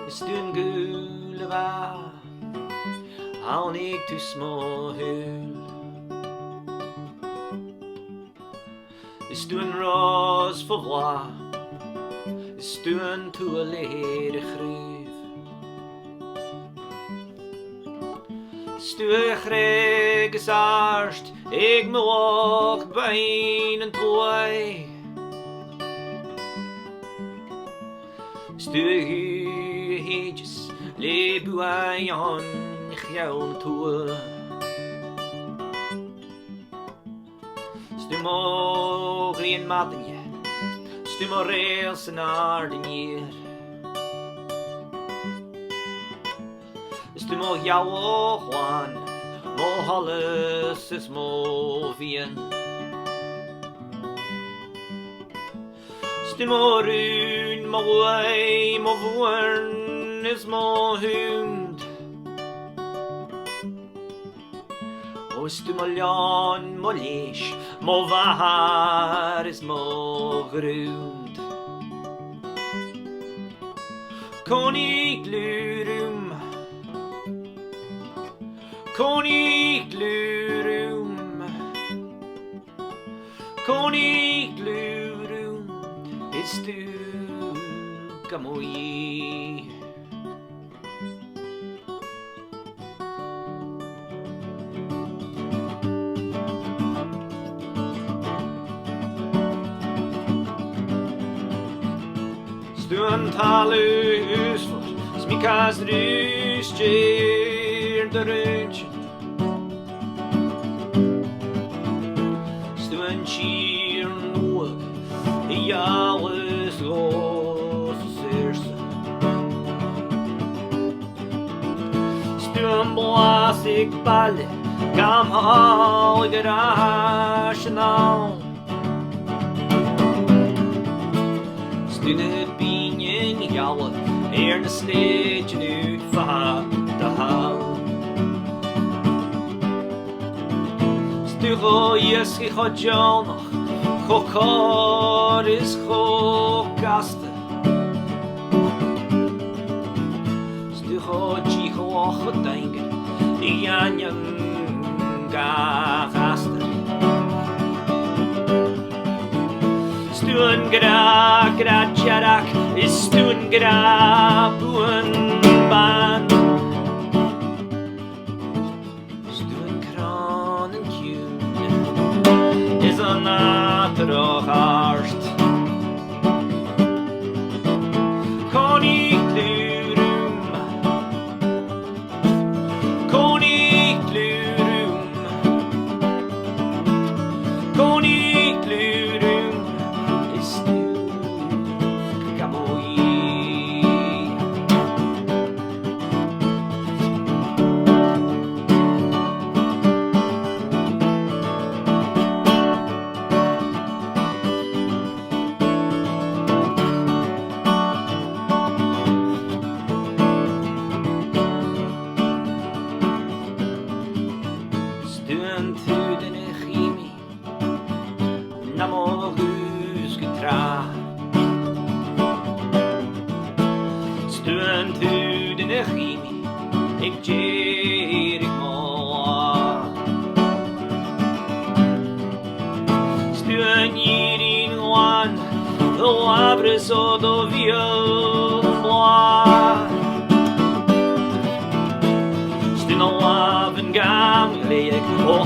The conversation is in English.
Stund gule vær, han gikk til små hul. Stund rås for vra, stund to a lede chryf. Stund chreges arst, eg må walk beinen troi. Stund hedges, lebu aion, chjaun toa. Stund mogli en madnje, stund må resen ardenjer. Stund må jau og hwan, må holles små vien. Stund må run, må wei, må vorn, små hund. Og stund må ljan, må lesh, må vare små grund. Konig lurum, konig lurum, konig lurum, it's du gamoyi. Stund talus for smikas rystjer der røntgen. Stund kyr noe i jaues gås og syrse. Stund blasik balle, gammal garasjen av. Stund binjen jaue, de sledjen ut fra det hav. Stund røyes i chodjonach, chokoris chokaste. Stund chodji chochodengen, i janjen garaste. Stund gra jarak, stund gra buen ban. Stund kranen kjun, is a natter og harst. Konig lurum, konig lurum, konig lurum. Stund tuden er chimi, namo huske tra. Stund tuden er chimi, ik gjer ik må. Stund gir in wan, do abres og do viol blad. Stund og aven gamle, og